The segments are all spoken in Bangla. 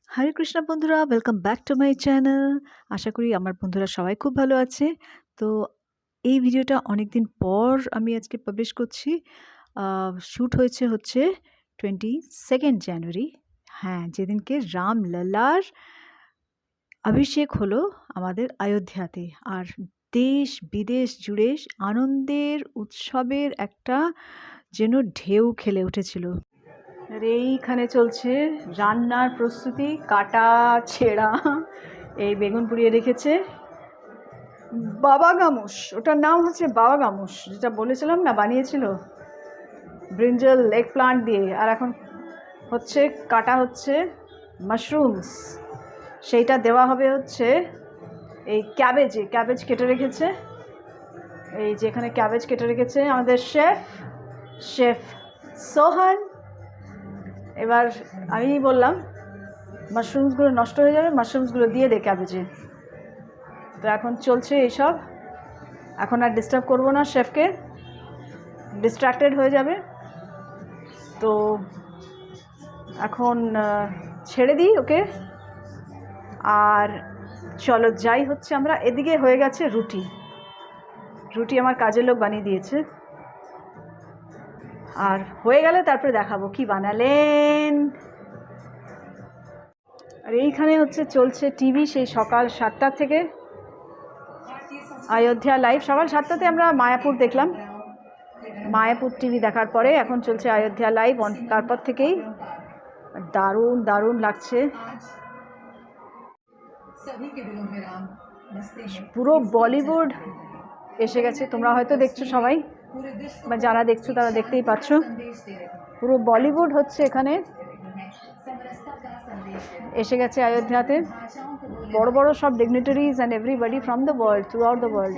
হরে কৃষ্ণ বন্ধুরা, welcome back to my channel. আশা করি আমার বন্ধুরা সবাই খুব ভালো আছে। তো এই ভিডিওটা অনেকদিন পর আমি আজকে পাবলিশ করছি। শ্যুট হচ্ছে 22nd জানুয়ারি। হ্যাঁ, যেদিনকে রামলালার অভিষেক হলো আমাদের অযোধ্যাতে। আর দেশ বিদেশ জুড়ে আনন্দের উৎসবের একটা যেন ঢেউ খেলে উঠেছিল। আর এইখানে চলছে রান্নার প্রস্তুতি, কাটা ছেঁড়া। এই বেগুন পুড়িয়ে রেখেছে বাবা গামুস, ওটার নাম হচ্ছে বাবা গামুস, যেটা বলেছিলাম না বানিয়েছিল ব্রিঞ্জল এগ প্লান্ট দিয়ে। আর এখন হচ্ছে কাটা হচ্ছে মাশরুমস, সেইটা দেওয়া হবে হচ্ছে এই ক্যাবেজ কেটে রেখেছে। এই যেখানে ক্যাবেজ কেটে রেখেছে আমাদের শেফ সোহান। এবার আমি বললাম মাশরুমসগুলো নষ্ট হয়ে যাবে, মাশরুমসগুলো দিয়ে দে ক্যাবেজে। তো এখন চলছে এইসব। এখন আর ডিস্টার্ব করবো না শেফকে, ডিস্ট্র্যাক্টেড হয়ে যাবে। তো এখন ছেড়ে দিই ওকে। আর চলো যাই হচ্ছে আমরা। এদিকে হয়ে গেছে রুটি আমার কাজের লোক বানিয়ে দিয়েছে। আর হয়ে গেলে তারপরে দেখাবো কি বানালেন। আর এইখানে হচ্ছে চলছে টিভি সেই সকাল 7টা থেকে অযোধ্যা লাইভ। সকাল 7টাতে আমরা মায়াপুর দেখলাম, মায়াপুর টিভি দেখার পরে এখন চলছে অযোধ্যা লাইভ। তারপর থেকেই দারুণ দারুণ লাগছে। পুরো বলিউড এসে গেছে, তোমরা হয়তো দেখছো সবাই, বা যারা দেখছো তারা দেখতেই পাচ্ছ। পুরো বলিউড হচ্ছে এখানে এসে গেছে অযোধ্যাতে। বড় বড় সব dignitaries and everybody from the world, throughout the world.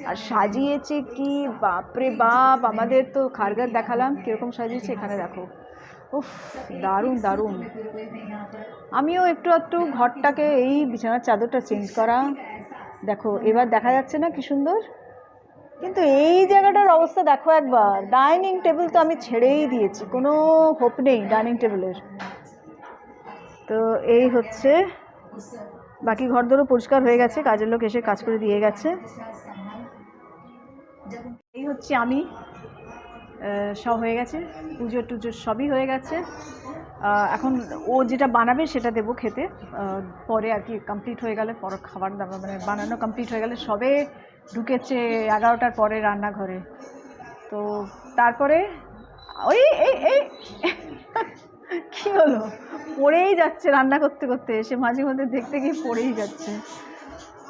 আর সাজিয়েছে কি বাপরে বাপ! আমাদের তো খারগার দেখালাম কীরকম সাজিয়েছে, এখানে দেখো, উফ দারুণ দারুণ। আমিও একটু ঘরটাকে, এই বিছানার চাদরটা চেঞ্জ করা, দেখো এবার দেখা যাচ্ছে না কি সুন্দর। কিন্তু এই জায়গাটার অবস্থা দেখো একবার। ডাইনিং টেবিল তো আমি ছেড়েই দিয়েছি, কোনো হোপ নেই ডাইনিং টেবিলের। তো এই হচ্ছে, বাকি ঘরদোরও পরিষ্কার হয়ে গেছে, কাজের লোক এসে কাজ করে দিয়ে গেছে। এই হচ্ছে আমি, সব হয়ে গেছে, পুজো টুজো সবই হয়ে গেছে। এখন ও যেটা বানাবে সেটা দেবো খেতে পরে আর কি, কমপ্লিট হয়ে গেলে, পর খাবার দাবার মানে বানানো কমপ্লিট হয়ে গেলে। সবে ঢুকেছে 11টার পরে রান্নাঘরে। তো তারপরে ওই এই এই কী হলো, পড়েই যাচ্ছে রান্না করতে করতে, এসে মাঝে মধ্যে দেখতে গিয়ে পড়েই যাচ্ছে।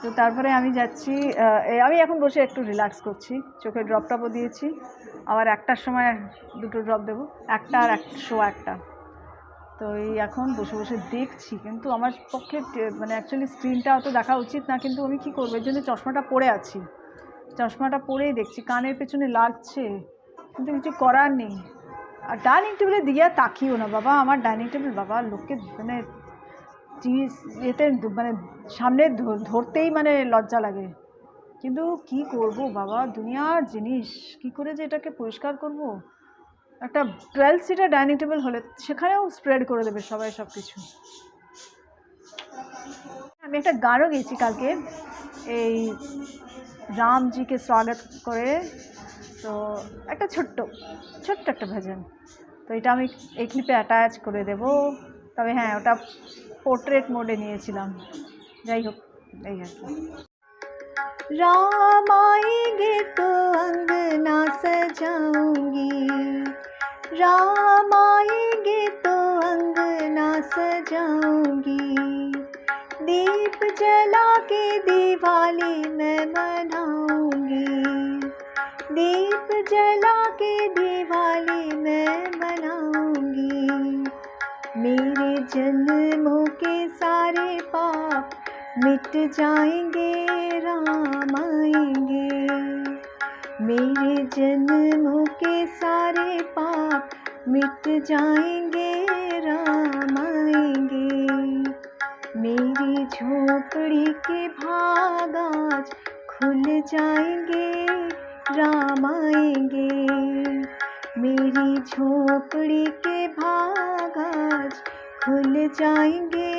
তো তারপরে আমি যাচ্ছি, আমি এখন বসে একটু রিল্যাক্স করছি, চোখে ড্রপ টপও দিয়েছি। আবার 1টার সময় 2টো ড্রপ দেবো, 1টা আর 1:01। তো এই এখন বসে বসে দেখছি, কিন্তু আমার পক্ষে মানে অ্যাকচুয়ালি স্ক্রিনটা অত দেখা উচিত না, কিন্তু আমি কী করবো, এর জন্য চশমাটা পরে আছি। চশমাটা পরেই দেখছি, কানের পেছনে লাগছে, কিন্তু কিছু করার নেই। আর ডাইনিং টেবিলের দিকে আর তাকিও না বাবা, আমার ডাইনিং টেবিল বাবা লোককে মানে এতে মানে সামনে ধরতেই মানে লজ্জা লাগে। কিন্তু কি করব বাবা, দুনিয়ার জিনিস, কি করে যে এটাকে পরিষ্কার করব। একটা 12 সিটার ডাইনিং টেবিল হলে সেখানেও স্প্রেড করে দেবে সবাই সব কিছু। আমি একটা গানও গেয়েছি কালকে, এই রামজিকে স্বাগত করে। তো একটা ছোট্ট একটা ভজন, তো এটা আমি এই ক্লিপে অ্যাটাচ করে দেব। তবে হ্যাঁ, ওটা পোর্ট্রেট মোডে নিয়েছিলাম। যাই হোক, এই আর কি। राम आएंगे तो अंगना सजाऊंगी, राम आएंगे तो अंगना सजाऊंगी, दीप जला के दिवाली मैं मनाऊंगी, दीप जला के दिवाली मैं मनाऊंगी, मेरे जन्मों के सारे पाप मिट जाएंगे, राम आएंगे, मेरे जन्मों के सारे पाप मिट जाएंगे, राम आएंगे, मेरी झोपड़ी के भाग आज खुल जाएंगे, राम आएंगे, मेरी झोपड़ी के भाग आज भूल जाएंगे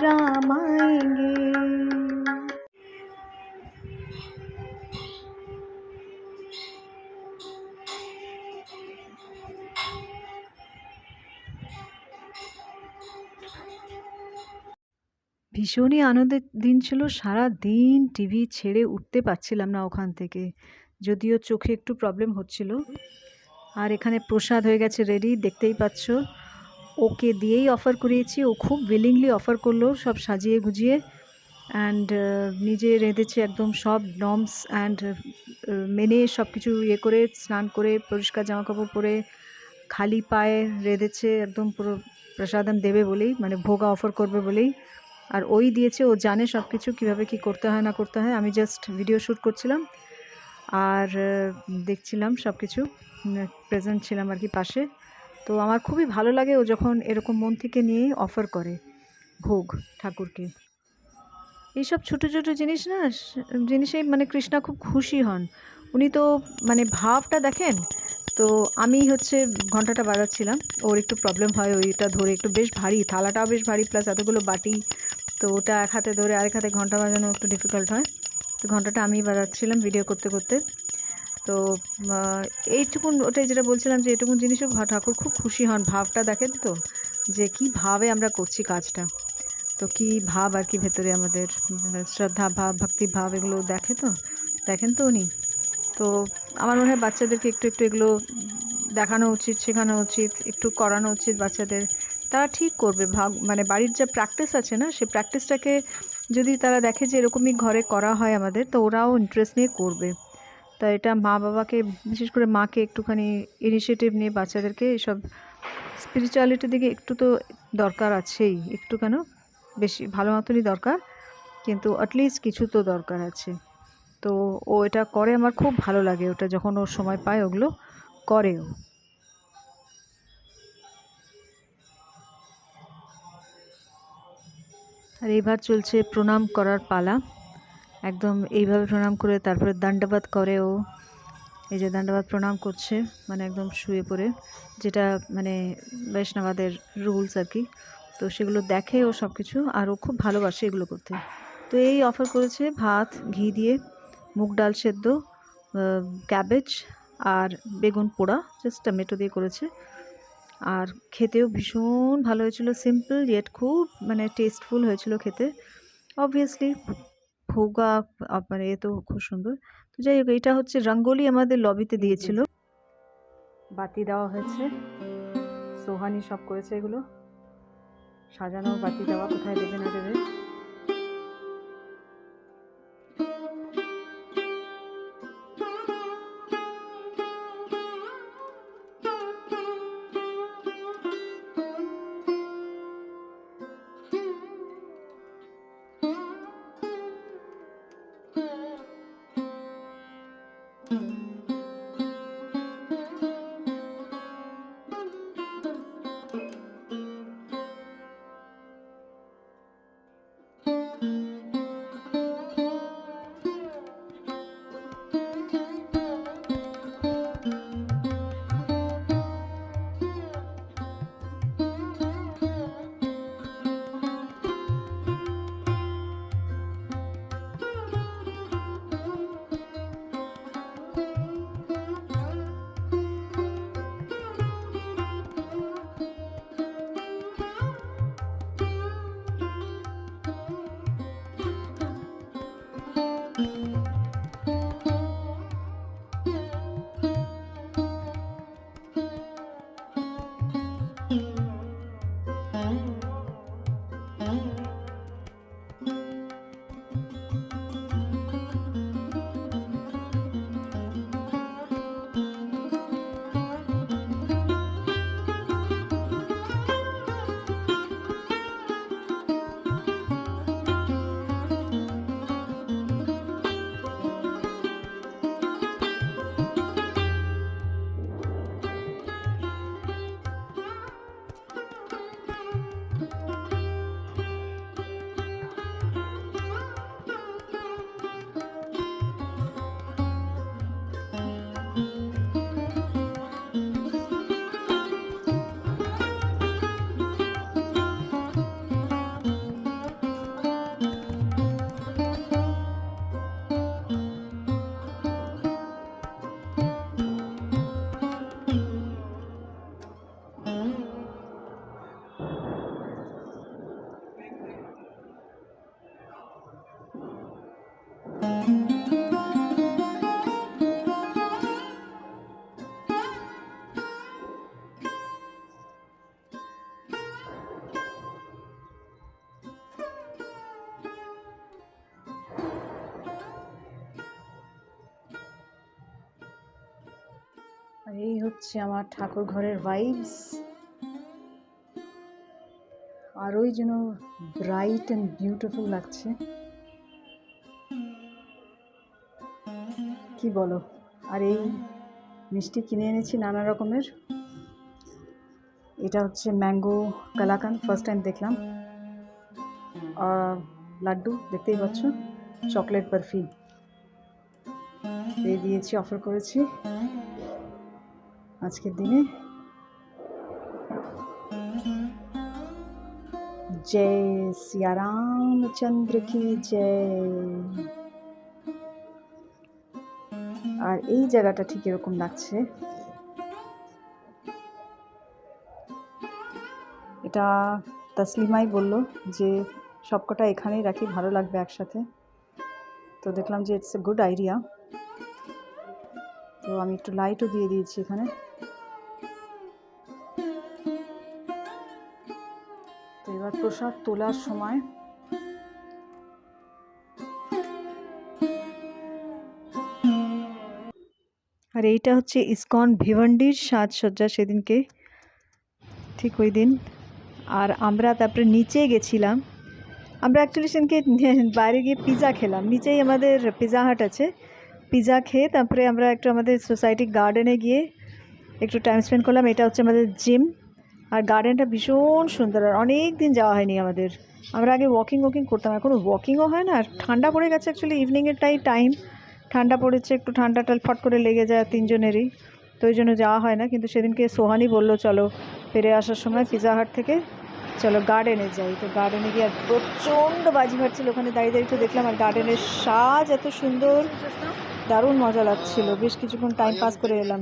राम आएंगे। ভীষণই আনন্দের দিন ছিল। সারাদিন টিভি ছেড়ে উঠতে পারছিলাম না ওখান থেকে, যদিও চোখে একটু প্রবলেম হচ্ছিল। আর এখানে প্রসাদ হয়ে গেছে রেডি, দেখতেই পাচ্ছ। ওকে দিয়েই অফার করিয়েছি, ও খুব উইলিংলি অফার করলো, সব সাজিয়ে গুজিয়ে। অ্যান্ড নিজে রেঁধেছে একদম সব নর্মস অ্যান্ড মেনে সব কিছু ইয়ে করে, স্নান করে পরিষ্কার জামাকাপড় পরে খালি পায়ে রেঁধেছে একদম পুরো প্রসাদম দেবে বলেই, মানে ভোগা অফার করবে বলেই। আর ওই দিয়েছে, ও জানে সব কিছু কীভাবে কী করতে হয় না করতে হয়। আমি জাস্ট ভিডিও শ্যুট করছিলাম আর দেখছিলাম সব কিছু, প্রেজেন্ট ছিলাম আর কি পাশে। তো আমার খুবই ভালো লাগে ও যখন এরকম মন থেকে নিয়ে অফার করে ভোগ ঠাকুরকে। এইসব ছোটো ছোটো জিনিস না, জিনিসেই মানে কৃষ্ণা খুব খুশি হন। উনি তো মানে ভাবটা দেখেন। তো আমি হচ্ছে ঘন্টাটা বাজাচ্ছিলাম, ওর একটু প্রবলেম হয় ওইটা ধরে, একটু বেশ ভারী, থালাটাও বেশ ভারী, প্লাস এতগুলো বাটি, তো ওটা এক হাতে ধরে আরেক হাতে ঘন্টা বাজানো একটু ডিফিকাল্ট হয়। তো ঘন্টাটা আমি বাজাচ্ছিলাম ভিডিও করতে করতে। তো এইটুকুন, ওটাই যেটা বলছিলাম যে এইটুকুন জিনিসও ঠাকুর খুব খুশি হন, ভাবটা দেখেন তো, যে কী ভাবে আমরা করছি কাজটা। তো কী ভাব আর কি ভেতরে আমাদের, শ্রদ্ধা ভাব, ভক্তি ভাব, এগুলো দেখেন তো উনি। তো আমার মনে হয় বাচ্চাদেরকে একটু একটু এগুলো দেখানো উচিত, শেখানো উচিত, একটু করানো উচিত বাচ্চাদের। তারা ঠিক করবে, মানে বাড়ির যা প্র্যাকটিস আছে না, সে প্র্যাকটিসটাকে যদি তারা দেখে যে এরকমই ঘরে করা হয় আমাদের, তো ওরাও ইন্টারেস্ট নিয়ে করবে। তা এটা মা বাবাকে, বিশেষ করে মাকে একটুখানি ইনিশিয়েটিভ নিয়ে বাচ্চাদেরকে এসব স্পিরিচুয়ালিটির দিকে একটু তো দরকার আছেই, একটু কেন বেশি ভালো মতনই দরকার, কিন্তু অ্যাটলিস্ট কিছু তো দরকার আছে। তো ও এটা করে, আমার খুব ভালো লাগে ওটা, যখন ওর সময় পায় ওগুলো করে ও। আর এইবার চলছে প্রণাম করার পালা। একদম এইভাবে প্রণাম করে তারপরে দণ্ডবত করে ও। এই যে দণ্ডবত প্রণাম করছে, মানে একদম শুয়ে পড়ে, যেটা মানে বৈষ্ণবাদের রুলস আর কি। তো সেগুলো দেখে ও সব কিছু, আর ও খুব ভালোবাসে এগুলো করতে। তো এই অফার করেছে ভাত ঘি দিয়ে, মুগ ডাল সেদ্ধ, ক্যাবেজ আর বেগুন পোড়া, জাস্ট টমেটো দিয়ে করেছে। আর খেতেও ভীষণ ভালো হয়েছিল, সিম্পল ইয়েট খুব মানে টেস্টফুল হয়েছিল খেতে। অবভিয়াসলি ভোগা মানে এ তো খুব সুন্দর। তো যাই হোক, এটা হচ্ছে রঙ্গোলি আমাদের লবিতে দিয়েছিল, বাতি দেওয়া হয়েছে, সোহানি সব করেছে এগুলো সাজানো, বাতি দেওয়া, কোথায় দেবে না দেবে। হচ্ছে আমার ঠাকুর ঘরের ভাইবস, আরোই যেন ব্রাইট অ্যান্ড বিউটিফুল লাগছে। কি বলো? আর এই মিষ্টি কিনে এনেছি নানা রকমের। এটা হচ্ছে ম্যাঙ্গো কালাকান্দ, ফার্স্ট টাইম দেখলাম। লাড্ডু দেখতেই পাচ্ছ, চকলেট বরফি এই দিয়েছি, অফার করেছি আজকের দিনে। জয় সিয়া রামচন্দ্র কি জয়। আর এই জায়গাটা ঠিক এরকম লাগছে। এটা তসলিমাই বলল যে সবকটা এখানেই রাখি, ভালো লাগবে একসাথে। তো দেখলাম যে ইটস এ গুড আইডিয়া। তো আমি একটু লাইটও দিয়ে দিয়েছি এখানে। তো এবার প্রসাদ তোলার সময় আর এইটা হচ্ছে ইসকন ভিওয়ান্ডির সাজসজ্জা সেদিনকে, ঠিক ওই দিন। আর আমরা তারপরে নিচে গেছিলাম। আমরা অ্যাকচুয়ালি সেদিনকে বাইরে গিয়ে পিৎজা খেলাম, নিচেই আমাদের পিৎজা হাট আছে। পিৎজা খেয়ে তারপরে আমরা একটু আমাদের সোসাইটি গার্ডেনে গিয়ে একটু টাইম স্পেন্ড করলাম। এটা হচ্ছে আমাদের জিম, আর গার্ডেনটা ভীষণ সুন্দর। আর অনেক দিন যাওয়া হয়নি আমাদের। আমরা আগে ওয়াকিং করতাম, এখন ওয়াকিংও হয় না। আর ঠান্ডা পড়ে গেছে, অ্যাকচুয়ালি ইভিনিংয়ের টাইম ঠান্ডা পড়েছে, একটু ঠান্ডাটা ফট করে লেগে যায় তিনজনেরই, তো ওই জন্য যাওয়া হয় না। কিন্তু সেদিনকে সোহানি বলল চলো ফিরে আসার সময় পিৎজা হাট থেকে চলো গার্ডেনে যাই। তো গার্ডেনে গিয়ে আর প্রচণ্ড বাজি ফাটছিল ওখানে দাঁড়িয়ে দাঁড়িয়ে, তো দেখলাম। আর গার্ডেনের সাজ এত সুন্দর, দারুণ মজা লাগছিল। বেশ কিছুক্ষণ টাইম পাস করে এলাম।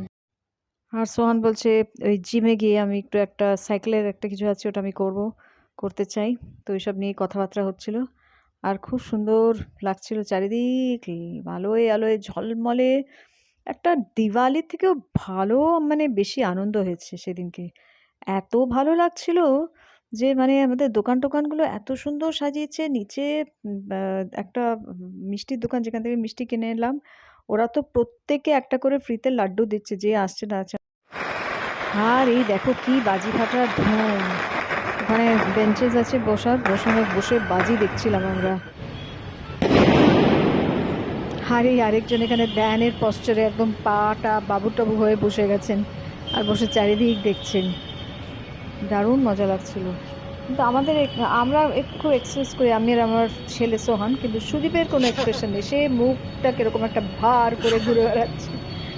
আর সোহান বলছে ওই জিমে গিয়ে আমি একটু একটা সাইকেলের একটা কিছু আছে, ওটা আমি করতে চাই। তো এইসব নিয়ে কথাবার্তা হচ্ছিল। আর খুব সুন্দর লাগছিল চারিদিক, আলোয় আলোয় ঝলমলে। একটা দিওয়ালির থেকেও ভালো, মানে বেশি আনন্দ হয়েছে সেদিনকে। এত ভালো লাগছিল যে মানে আমাদের টোকানগুলো এত সুন্দর সাজিয়েছে। নিচে একটা মিষ্টির দোকান, যেখান থেকে মিষ্টি কিনে এলাম। ওরা তো প্রত্যেকে একটা করে ফ্রিতে লাড্ডু দিচ্ছে যে আসছে না আছে। আর এই দেখো কি বাজি ফাটার ধুম। ওখানে বেঞ্চেস আছে বসে বাজি দেখছিলাম আমরা। আর এই আরেকজন এখানে ধ্যানের পশ্চারে একদম পাটা বাবু হয়ে বসে গেছেন আর বসে চারিদিক দেখছেন। দারুণ মজা লাগছিল। কিন্তু আমরা একটু এক্সপ্রেস করি, আমি আর আমার ছেলে সোহান, কিন্তু সুদীপের কোনো এক্সপ্রেশন নেই। সে মুখটা কিরকম একটা ভার করে ঘুরে বেড়াচ্ছে,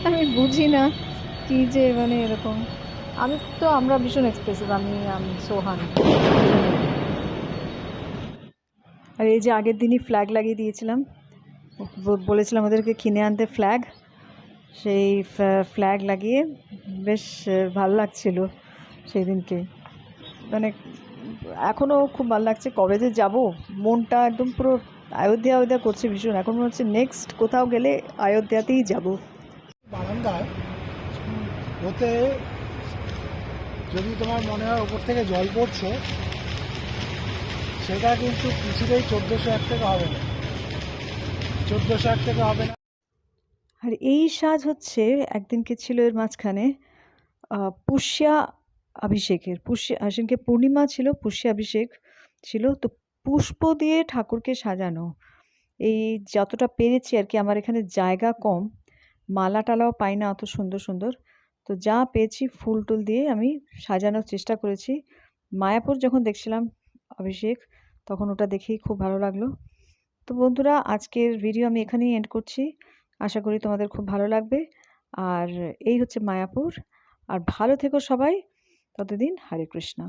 আমি বুঝি না কি যে মানে এরকম। আমরা ভীষণ এক্সপ্রেসিভ, আমি সোহান। আর এই যে আগের দিনই ফ্ল্যাগ লাগিয়ে দিয়েছিলাম, বলেছিলাম ওদেরকে কিনে আনতে ফ্ল্যাগ। সেই ফ্ল্যাগ লাগিয়ে বেশ ভালো লাগছিল সেই দিনকে। মানে এখনও খুব ভালো লাগছে। কবে যে যাব, মনটা একদম পুরো অযোধ্যা করছে ভীষণ। এখন মনে হচ্ছে নেক্সট কোথাও গেলে অযোধ্যাতেই যাব। বারান্দায় ওতে যদি তোমার মনে হয় ওপর থেকে জল পড়ছে, সেটা কিন্তু কিছুতেই 1401 থেকে হবে না, 1401 থেকে হবে না। আর এই সাজ হচ্ছে একদিনকে ছিল এর মাঝখানে পুষ্যা অভিষেকের, সেদিনকে পূর্ণিমা ছিল, পুষ্যা অভিষেক ছিল। তো পুষ্প দিয়ে ঠাকুরকে সাজানো, এই যতটা পেরেছি আর কি। আমার এখানে জায়গা কম, মালা টালাও পাই না অত সুন্দর সুন্দর। তো যা পেয়েছি ফুল টুল দিয়ে আমি সাজানোর চেষ্টা করেছি। মায়াপুর যখন দেখছিলাম অভিষেক, তখন ওটা দেখেই খুব ভালো লাগলো। তো বন্ধুরা, আজকের ভিডিও আমি এখানেই এন্ড করছি। আশা করি তোমাদের খুব ভালো লাগবে। আর এই হচ্ছে মায়াপুর। আর ভালো থেকো সবাই, ততদিন হরে কৃষ্ণ।